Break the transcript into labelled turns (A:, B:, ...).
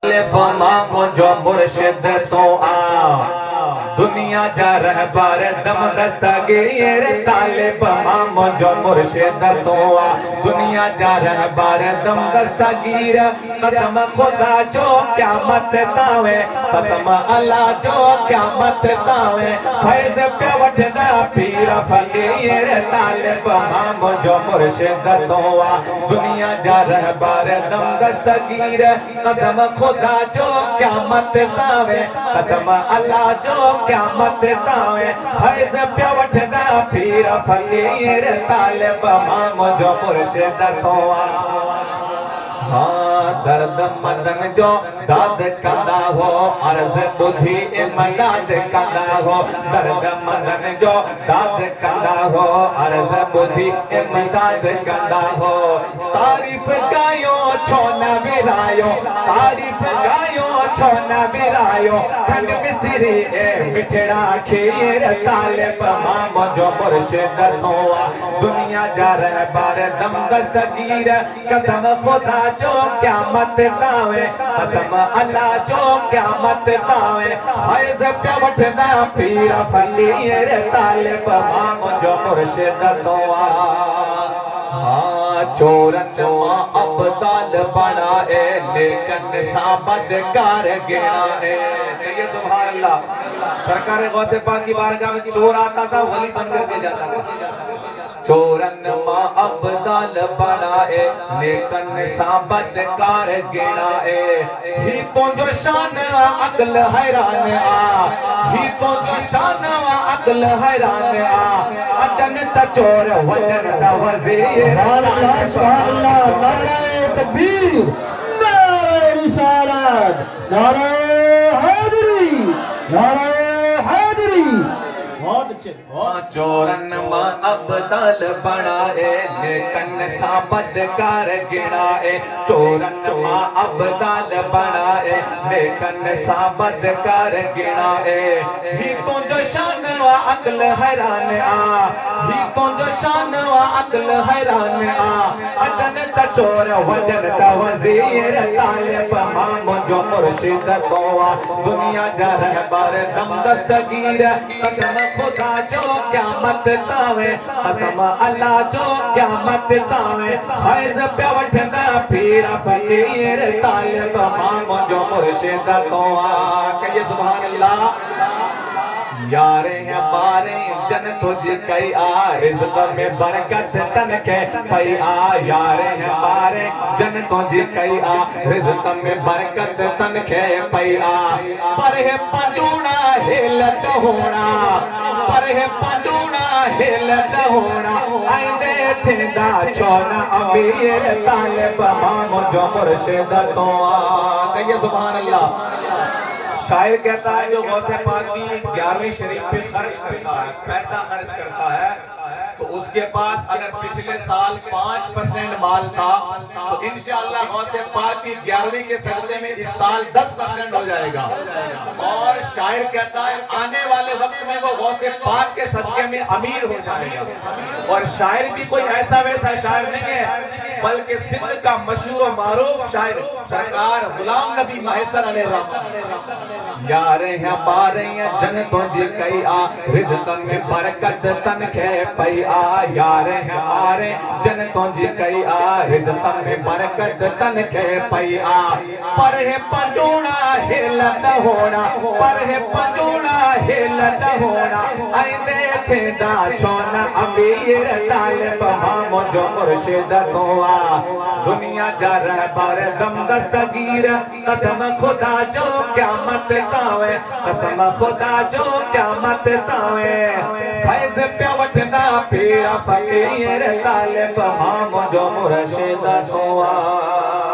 A: बमा मुझो मुर्शिद तो आ दुनिया जा रहबर दम दस्तगीर तालिब मां मुझो मुर्शिद तो आ दुनिया जा रहबर दम दस्तगीर कसम खुदा जो क़यामत तावे कसम अल्लाह जो क़यामत तावे फैज़ पे वठदा पीर फकीर तालिब मां मुझो मुर्शिद तो आ दुनिया जा रहबर दम दस्तगीर कसम खुदा जो क़यामत तावे कसम अल्लाह जो क़यामत तावे फैज़ पे वठदा पीर फकीर तालिब मां मुझो मुर्शिद तो आ हाँ दर्द मदन जो दाद कंदा हो अर्ज बुद्धि इमदाद कंदा हो दर्द मदन जो दाद कंदा हो अर्ज बुद्धि इमदाद कंदा हो तारीफ गायो छो न विरायो तारीफ गायो छो न विरायो खंड मिसरी मिठड़ा खीर तालिब मां मुझो मुर्शिद तो आ दुनिया जा रहबर दम दस्तगीर कसम खुदा जो क़यामत तावे कसम अल्लाह जो क़यामत तावे फैज़ पे वठदा पीर फकीर तालिब मां मुझो मुर्शिद तो आ हाँ चोरन मां अब्दाल बनाए लेकिन साबत कार गिना है ये सुभान अल्लाह सरकार गौसे पाक की बारगाह में चोर आता था वली बन करके जाता था चोरन मां अब्दाल बनाए लेकिन साबत कार गिनाए ही तो जो शान अक्ल हैरान आ ही तो जो शान अक्ल हैरान आ अचन त चोर वजन द वजीर
B: सुभान अल्लाह नारे तकबीर नारे रिसालत नारे हैदरी नारे हैदरी बहुत अच्छे
A: चोरन मां अब्दाल बनाए लेकिन साबत कार गिनाए चोरन मां अब्दाल बनाए लेकिन साबत कार गिनाए ही तो जो शान व अक्ल हैरान आ ही तो जो शान व अक्ल हैरान आ अचन त चोर वजन द वजीर तालिब मां मुझो मुर्शिद तो आ दुनिया जा रहबर दम दस्तगीर कसम खुदा जो क़यामत तावे कसम अल्लाह जो क़यामत तावे फैज़ पे वठदा पीर फकीर तालिब मां मुझो मुर्शिद तो आ कहिए सुभान अल्लाह यारे हैं बारे जन तुझ कई आ रिज़्क़ में बरकत तन के पई आ यारे हैं बारे जन तुझ कई आ रिज़्क़ में बरकत तन के पई आ पर है पंजूना हिलत होना पर है पंजूना हिलत होना आइंदे थिंदा चोना अमीर तालिब मां मुझो मुर्शिद तो आ कहिए सुभान अल्लाह शायर कहता है जो गौसे पाक की 11वीं शरीफ पे खर्च करता है पैसा खर्च करता है तो उसके पास अगर पिछले साल 5% माल था तो इंशाअल्लाह गौसे पाक की 11वीं के सदक़े में इस साल 10% हो जाएगा और शायर कहता है आने वाले वक्त में वो गौसे पाक के सदक़े में अमीर हो जाएगा और शायर भी कोई ऐसा वैसा शायर नहीं है बल्कि सिंध का मशहूर और मारूफ शायर सरकार गुलाम नबी महसन अलैहि यारे हैं बारे जन तुझे कई आ रिज़्क़ में बरकत तन खे पई आ यारे हैं बारे जन तुझे कई आ रिज़्क़ में बरकत तन खे पई आ पर है पंजूना हिलत होना पर है पंजूना हिलत होना आइंदे थिंदा छोना अमीर तालिब मां मुझो मुर्शिद तो आ दुनिया जा रहबर दम दस्तगीर कसम खुदा जो क़यामत तावे कसम खुदा जो क़यामत तावे फैज़ पे वठदा पीर फकीर तालिब मां मुझो मुर्शिद तो आ